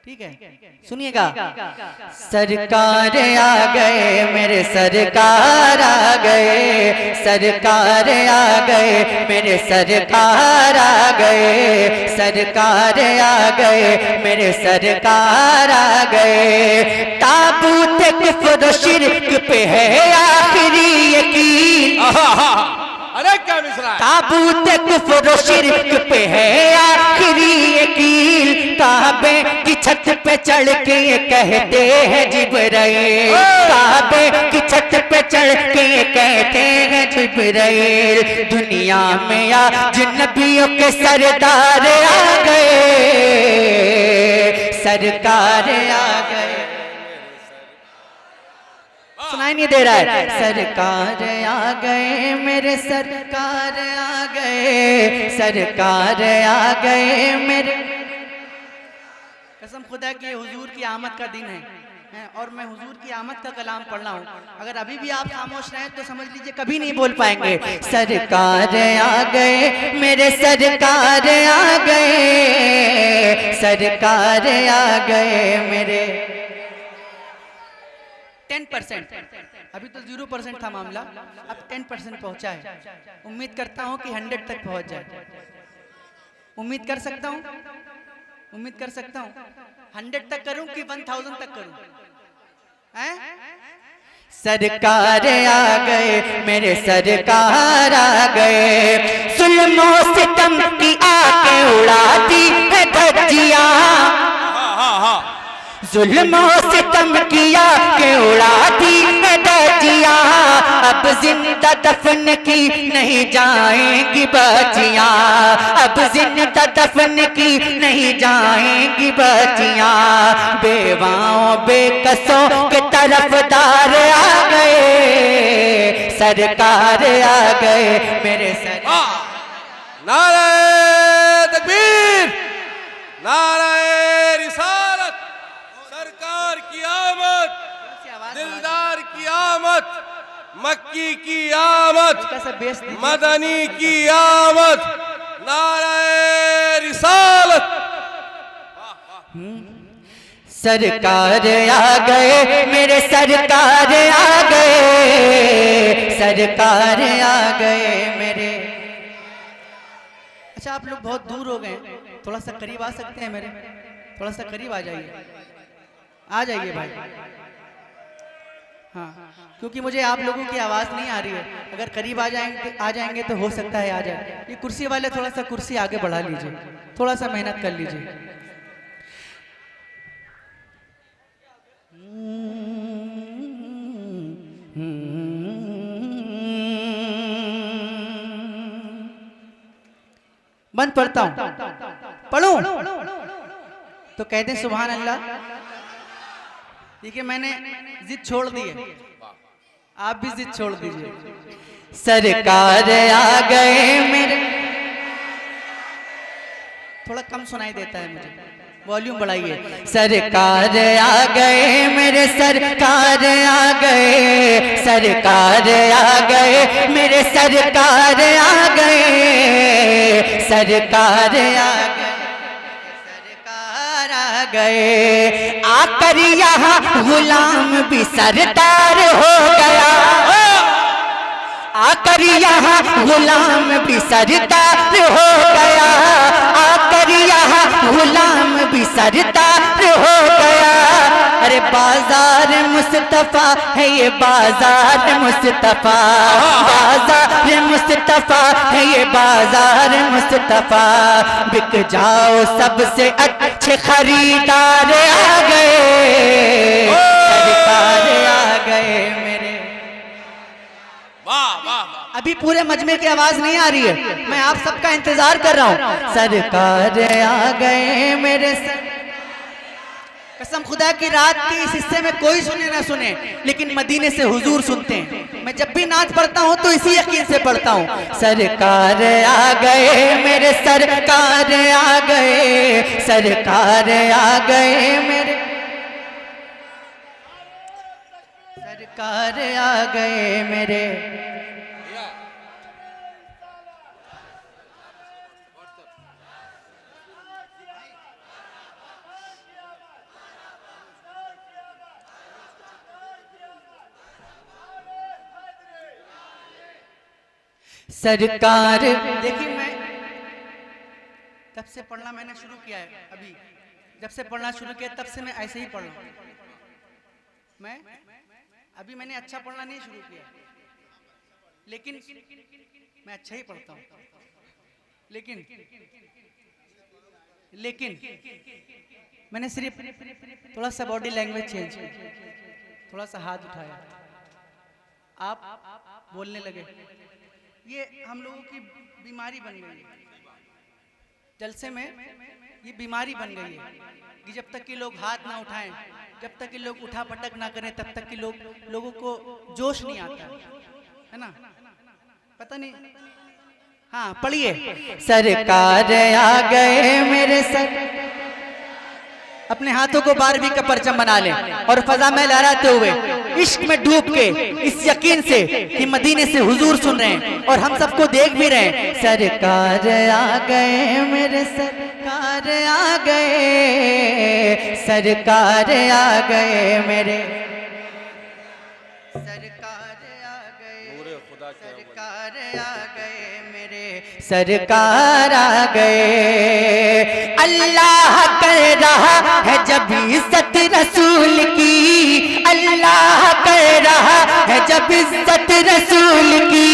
ठीक है, सुनिएगा। सरकार आ गए मेरे सरकार आ गए, सरकार आ गए मेरे सरकार आ गए, सरकार आ गए मेरे सरकार आ गए। ताबूत कुफ्र शिरक पे है आखिरी यकीन, अरे क्या मिसरा है? ताबूत कुफ्र शिरक पे है आखिरी यकीन। काबे की छत पे चढ़ के ये कहते हैं जिब्राइल, काबे की छत पे चढ़ के ये कहते हैं जिब्राइल। दुनिया में आज नबियों के सरदार आ गए, सरकार आ गए। सुनाई नहीं दे रहा है? सरकार आ गए मेरे सरकार आ गए, सरकार आ गए मेरे। कसम खुदा की हुजूर की आमद का दिन है और मैं हुजूर की आमद का कलाम पढ़ रहा हूँ। अगर अभी भी आप खामोश रहें तो समझ लीजिए कभी नहीं बोल पाएंगे। सरकार आ गए मेरे सरकार आ गए, सरकार आ गए मेरे। 10%, अभी तो 0% था मामला, अब 10% पहुंचा है। उम्मीद करता हूं कि 100 तक पहुंच जाए। उम्मीद कर सकता हूं, उम्मीद कर सकता हूं 100 तक करूं कि 1000 तक करूं? हैं? सरकार आ गए मेरे सरकार आ गए, जुल्म सितम की आके उड़ाती है धज्जियां, जुल्म सितम किया के उड़ाती है धज्जियां। अब जिंदा दफन की नहीं जाएंगी बच्चियां, अब जिंदा दफन की नहीं जाएंगी बच्चियां। बेवाओं बेकसों के तरफदार आ गए, सरकार आ गए मेरे सरकार। नारे तकबीर, नारे रिसालत, सरकार की आमद, दिलदार की आमद, मक्की की आमद, मदनी की आमद, नारे रिसालत। सरकार आ गए मेरे सरकार आ गए, सरकार आ गए मेरे। अच्छा, आप लोग बहुत दूर हो गए, थोड़ा सा करीब आ सकते हैं मेरे? थोड़ा सा करीब आ जाइए, आ जाइए भाई। हाँ, क्योंकि मुझे आप लोगों की आवाज़ नहीं आ रही है। अगर करीब आ जाएंगे तो हो सकता है आ जाए। ये कुर्सी वाले थोड़ा सा कुर्सी आगे बढ़ा लीजिए, थोड़ा सा मेहनत कर लीजिए। बंद पढ़ता हूं, पढ़ूं तो कहते हैं सुभान अल्लाह। देखिए, मैंने जिद छोड़ दी है, आप भी जिद छोड़ दीजिए। सरकार आ गए मेरे, थोड़ा कम सुनाई देता है मुझे, वॉल्यूम बढ़ाइए। सरकार आ गए मेरे सरकार आ गए, सरकार आ गए मेरे सरकार आ गए, सरकार आ गए, सरकार आ गए। आकर यहाँ गुलाम भी सरदार हो गया, आकर यहाँ गुलाम भी सरदार हो गया, आकर यहाँ गुलाम भी सरदार हो गया। अरे बाजार मुस्तफा है ये बाजार मुस्तफा, बाजार मुस्तफा है ये बाजार मुस्तफा। बिक जाओ सबसे अच्छे खरीदार आ गए, सरकार आ गए मेरे। अभी पूरे मजमे की आवाज नहीं आ रही है, मैं आप सबका इंतजार कर रहा हूँ। सरकार आ गए मेरे कसम खुदा की, रात के इस हिस्से में कोई सुने ना सुने, लेकिन मदीने से हुजूर सुनते हैं। मैं जब भी नाच पढ़ता हूँ तो इसी यकीन से पढ़ता हूँ। सरकार आ गए मेरे सरकार आ गए, सरकार आ गए मेरे सरकार आ गए मेरे। सरकार। देखिए मैं तब से पढ़ना मैंने शुरू किया है, अभी जब से पढ़ना शुरू किया तब से मैं ऐसे ही पढ़ रहा हूं। मैं अभी मैंने अच्छा पढ़ना नहीं शुरू किया, लेकिन मैं अच्छा ही पढ़ता हूं। लेकिन मैंने सिर्फ थोड़ा सा बॉडी लैंग्वेज चेंज की, थोड़ा सा हाथ उठाया, आप बोलने लगे। ये हम लोगों की बीमारी बन गई है, जलसे में ये बीमारी बन गई है कि जब तक कि लोग हाथ ना उठाएं, जब तक कि लोग उठा पटक ना करें, तब तक कि लोगों को जोश नहीं आता है ना। पता नहीं, हाँ पढ़िए। सरकार आ गए मेरे सर। अपने हाथों को 12वीं का परचम बना लें और फजा में लहराते हुए इश्क में डूब के इस यकीन से कि मदीने से हुजूर सुन रहे हैं और हम सबको देख भी रहे हैं। सरकार आ गए मेरे सरकार आ गए, सरकार आ गए मेरे सरकार आ गए, नूरे खुदा के सरकार आ गए मेरे सरकार आ गए। अल्लाह कर रहा है जब इज्जत रसूल की, अल्लाह कर रहा है जब इज्जत रसूल की।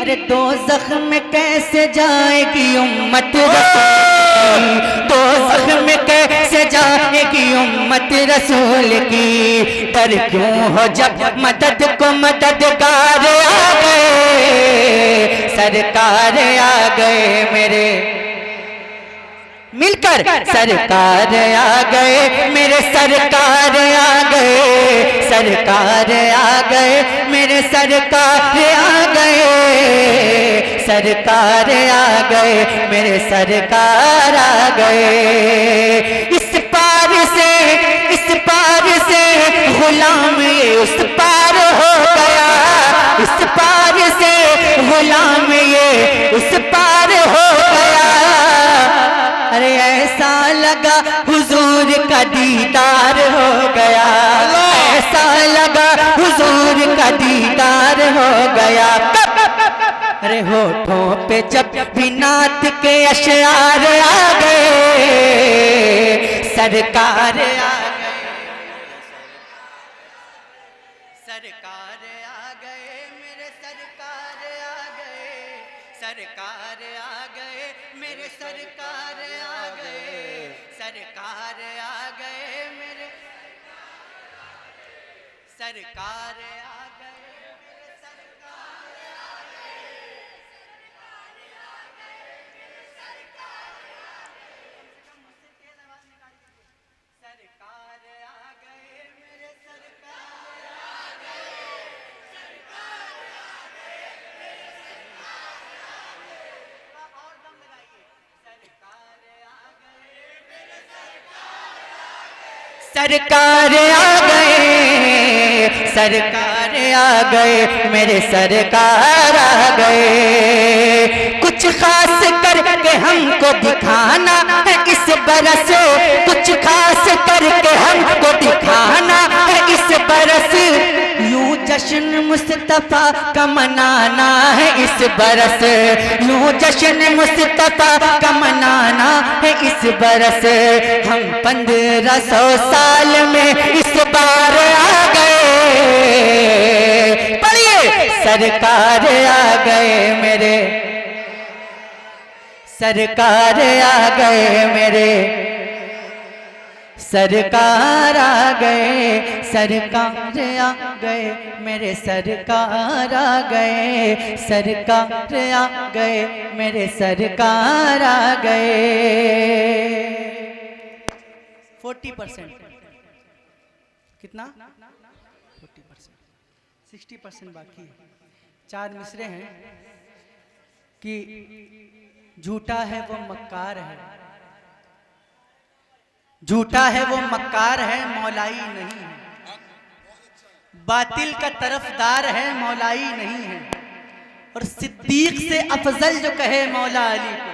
अरे दो जख्म कैसे जाएगी उम्मत रसूल की, दो जख्म कैसे जाएगी उम्मत रसूल की। डर क्यों हो जब मदद को मददगार आ गए, सरकार आ गए मेरे मिलकर सरकार आ गए मेरे सरकार आ गए, सरकार आ गए मेरे सरकार आ गए, सरकार आ गए मेरे सरकार आ गए। इस पार से गुलाम ये उस पार हो गया, इस पार से गुलाम ये उस पार हो गया। अरे ऐसा लगा हुजूर का दीदार हो गया, ऐसा लगा हुजूर का दीदार हो गया। अरे होठों पे जब भी नात के अशआर आ गए, सरकार आ गए, सरकार आ गए मेरे सरकार आ गए, सरकार आ गए मेरे सरकार आ गए, सरकार आ गए मेरे सरकार आ गए मेरे सरकार आ गए, सरकार आ गए मेरे सरकार आ गए। मुझसे तेज आवाज निकालिए, सरकार आ गए मेरे सरकार आ गए, सरकार आ गए मेरे सरकार आ गए। और दम लगाइए, सरकार आ गए मेरे सरकार आ गए, सरकार आ गए, सरकार आ गए मेरे सरकार आ गए। कुछ खास करके हमको दिखाना है इस बरस, कुछ खास करके हमको दिखाना है इस बरस। यूं जश्न मुस्तफा का मनाना है इस बरस, यूं जश्न मुस्तफा का मनाना है इस बरस। हम 1500 साल में इस बार आ गए, पढ़िए सरकार आ गए मेरे सरकार आ गए मेरे सरकार आ गए, सरकार आ गए मेरे सरकार आ गए, सरकार आ गए मेरे सरकार आ गए। 40% कितना 40%, 60% बाकी है। 4 मिसरे हैं कि झूठा है वो मक्कार है, झूठा है वो मक्कार है मौलाई नहीं है, बातिल का तरफदार है मौलाई नहीं है। और सिद्दीक से अफजल जो कहे मौला अली को,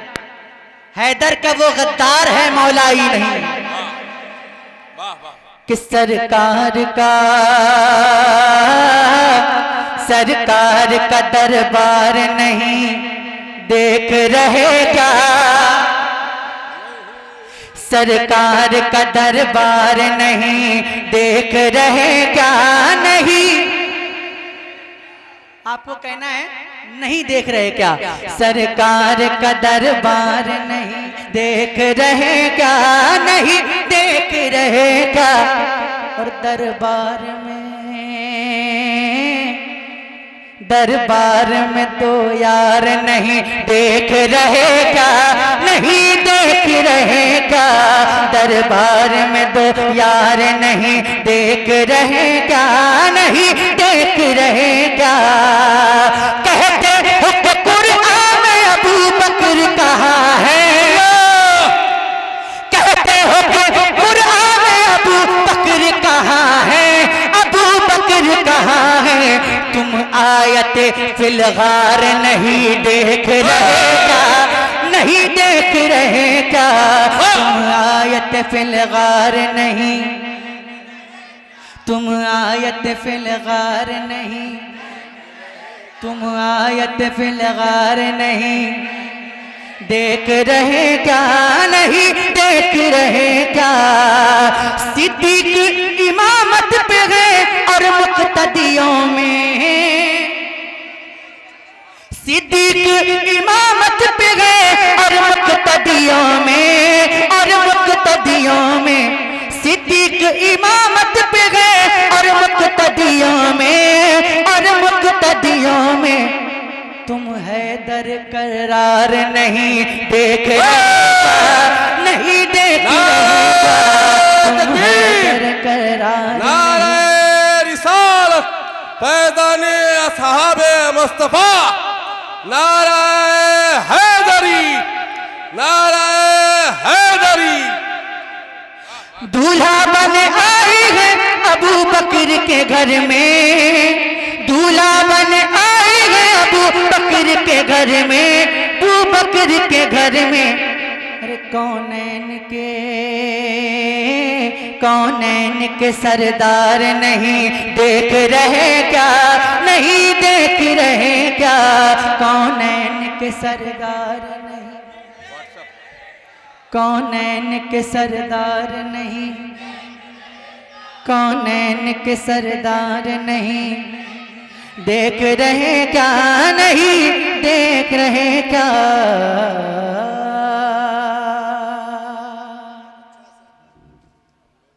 हैदर का वो गद्दार है मौलाई नहीं है। वाह वाह। कि सरकार का सरकार का दरबार नहीं देख रहे क्या, सरकार का दरबार नहीं देख रहे क्या, नहीं आपको कहना है नहीं देख रहे क्या, सरकार का दरबार नहीं देख रहे क्या, नहीं देख रहे क्या। और दरबार में तो यार नहीं देख रहे क्या, नहीं देख रहे क्या, दरबार में तो यार नहीं देख रहे क्या, नहीं देख रहे क्या। कहते हो कि कुरान में अबू बकर कहाँ है, कहते हो कि कुरान में अबू बकर कहाँ है, अबू बकर कहाँ है, तुम आयत फिलगार नहीं देख रहे क्या, नहीं देख रहे क्या, तुम आयत फिलगार नहीं, तुम आयत फिलगार नहीं, तुम आयत फिलगार नहीं देख रहे क्या, नहीं देख रहे क्या। सिद्दीक इमामत पे गए और मुक्तदियों में, सिद्दीक इमामत पे गए और मुक्तदियों में, और मुक्तदियों में, सिद्दीक इमामत पे गए और मुक्तदियों में, और मुक्तदियों में, तुम हैदर करार नहीं देख रहे, नहीं देख रहे, तुम हैदर करार। नारे रिसालत पैदाने असहाबे मुस्तफा, नारे हैदरी, नारे हैदरी। दूल्हा बन आई है अबू बकर के घर में, दूल्हा बन आई है अबू बकर के घर में, अबू बकर के घर में। अरे कौनैन के सरदार नहीं देख रहे क्या, नहीं देख रहे क्या, कौनैन के सरदार नहीं, कौनैन के सरदार नहीं, कौनैन के सरदार नहीं देख रहे क्या, नहीं देख रहे क्या।